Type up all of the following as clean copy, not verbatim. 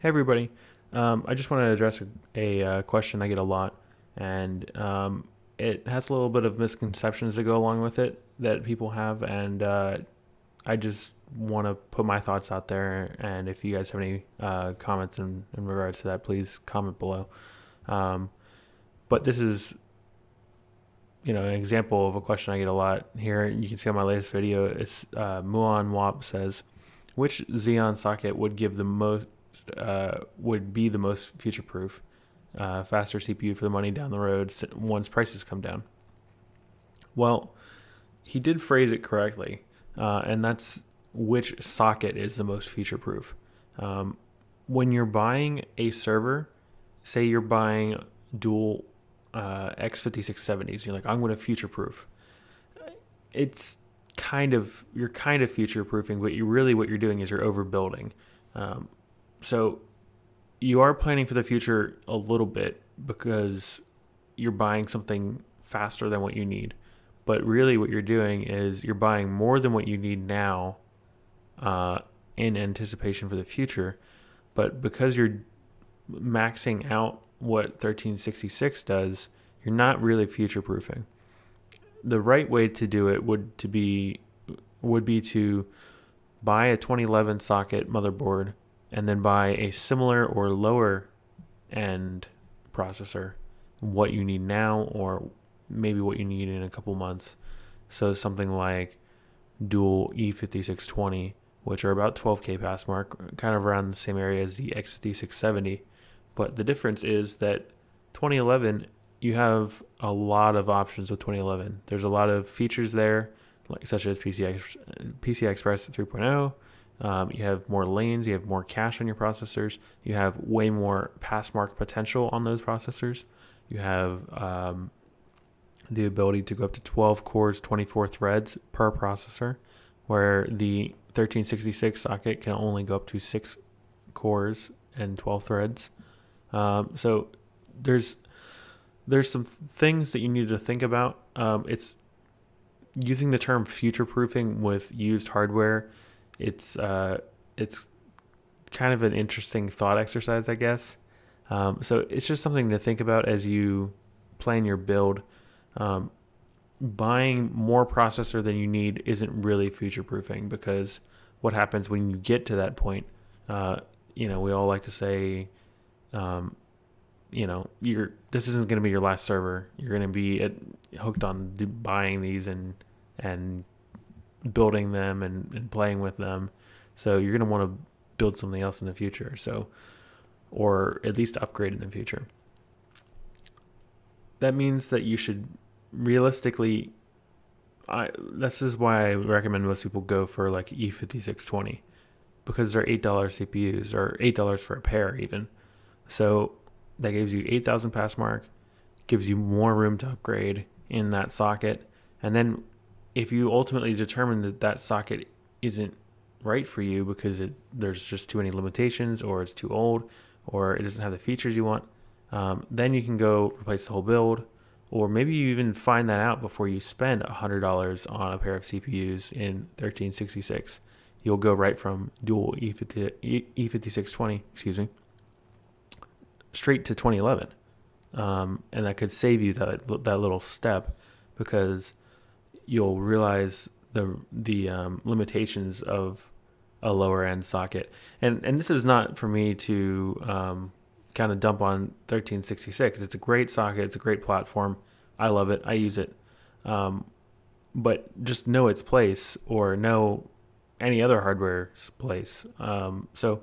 Hey everybody, I just want to address a question I get a lot, and it has a little bit of misconceptions that go along with it that people have, and I just want to put my thoughts out there. And if you guys have any comments in regards to that, please comment below. Um, but this is, an example of a question I get a lot here. You can see on my latest video. It's Muon Wap says, which Xeon socket would be the most future proof, faster CPU for the money down the road once prices come down? Well, he did phrase it correctly, and that's which socket is the most future proof. Um, when you're buying a server, say you're buying dual X5670s, you're like, I'm going to future proof. It's you're kind of future proofing, but what you're doing is you're overbuilding. Um, so you are planning for the future a little bit because you're buying something faster than what you need. But really, what you're doing is you're buying more than what you need now uh, in anticipation for the future. But because you're maxing out what 1366 does, you're not really future proofing. The right way to do it would be to buy a 2011 socket motherboard and then buy a similar or lower end processor, what you need now or maybe what you need in a couple months. So something like dual E5620, which are about 12K pass mark, kind of around the same area as the X5670. But the difference is that 2011, you have a lot of options with 2011. There's a lot of features there, like such as PCI Express 3.0. You have more lanes, you have more cache on your processors, you have way more pass mark potential on those processors. You have the ability to go up to 12 cores, 24 threads per processor, where the 1366 socket can only go up to 6 cores and 12 threads. So there's some things that you need to think about. It's using the term future proofing with used hardware. It's kind of an interesting thought exercise, I guess. So it's just something to think about as you plan your build. Buying more processor than you need isn't really future proofing, because what happens when you get to that point? We all like to say, this isn't going to be your last server. You're going to be hooked on buying these and building them and playing with them. So you're going to want to build something else in the future. So, or at least upgrade in the future. That means that you should realistically, this is why I recommend most people go for like E5620, because they're $8 CPUs, or $8 for a pair even. So that gives you 8,000 pass mark, gives you more room to upgrade in that socket. And then if you ultimately determine that that socket isn't right for you because there's just too many limitations, or it's too old, or it doesn't have the features you want, then you can go replace the whole build. Or maybe you even find that out before you spend $100 on a pair of CPUs in 1366. You'll go right from dual E5620, straight to 2011. And that could save you that little step, because you'll realize the limitations of a lower end socket. And this is not for me to kind of dump on 1366. It's a great socket. It's a great platform. I love it. I use it. But just know its place, or know any other hardware's place. So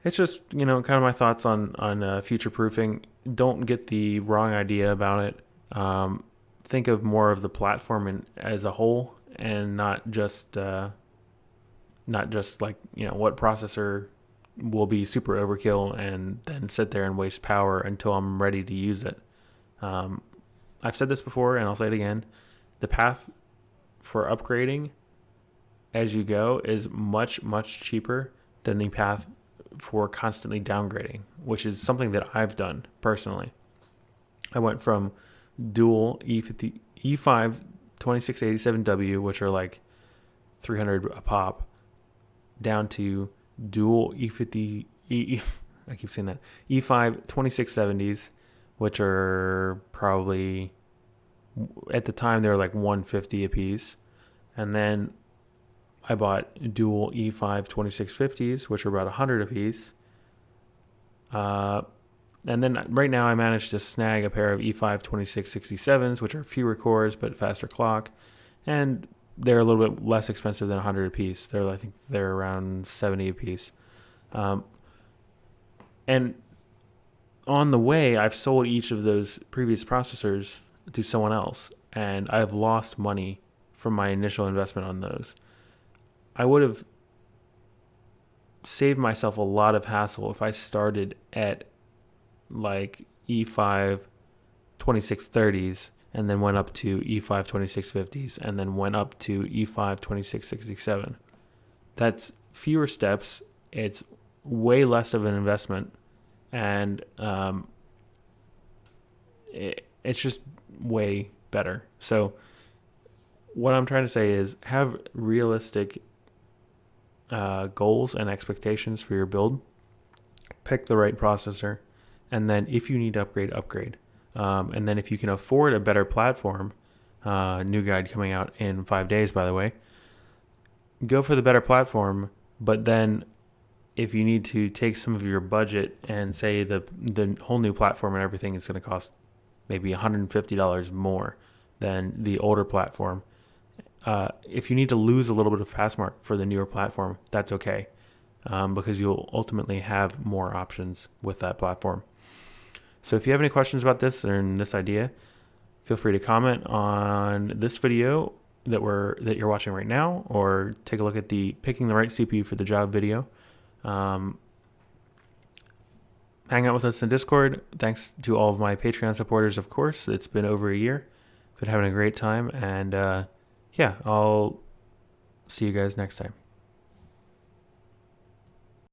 it's just, kind of my thoughts on future proofing. Don't get the wrong idea about it. Think of more of the platform as a whole, and not just like, what processor will be super overkill and then sit there and waste power until I'm ready to use it. I've said this before and I'll say it again. The path for upgrading as you go is much, much cheaper than the path for constantly downgrading, which is something that I've done personally. I went from dual E5 2687W, which are like 300 a pop, down to dual I keep saying that, E5 2670s, which are probably, at the time, they were like 150 a piece. And then I bought dual E5 2650s, which are about 100 a piece. And then right now I managed to snag a pair of E5 2667s, which are fewer cores but faster clock. And they're a little bit less expensive than 100 a piece. I think they're around 70 a piece. And on the way, I've sold each of those previous processors to someone else, and I've lost money from my initial investment on those. I would have saved myself a lot of hassle if I started at like E5 2630s and then went up to E5 2650s and then went up to E5 2667. That's fewer steps. It's way less of an investment, and it's just way better. So what I'm trying to say is have realistic goals and expectations for your build. Pick the right processor, and then if you need to upgrade. And then if you can afford a better platform, new guide coming out in 5 days, by the way, go for the better platform. But then if you need to take some of your budget and say the whole new platform and everything is going to cost maybe $150 more than the older platform, if you need to lose a little bit of pass mark for the newer platform, that's okay, because you'll ultimately have more options with that platform. So if you have any questions about this or this idea, feel free to comment on this video that you're watching right now, or take a look at the picking the right CPU for the job video. Hang out with us in Discord. Thanks to all of my Patreon supporters, of course. It's been over a year. Been having a great time, and yeah, I'll see you guys next time.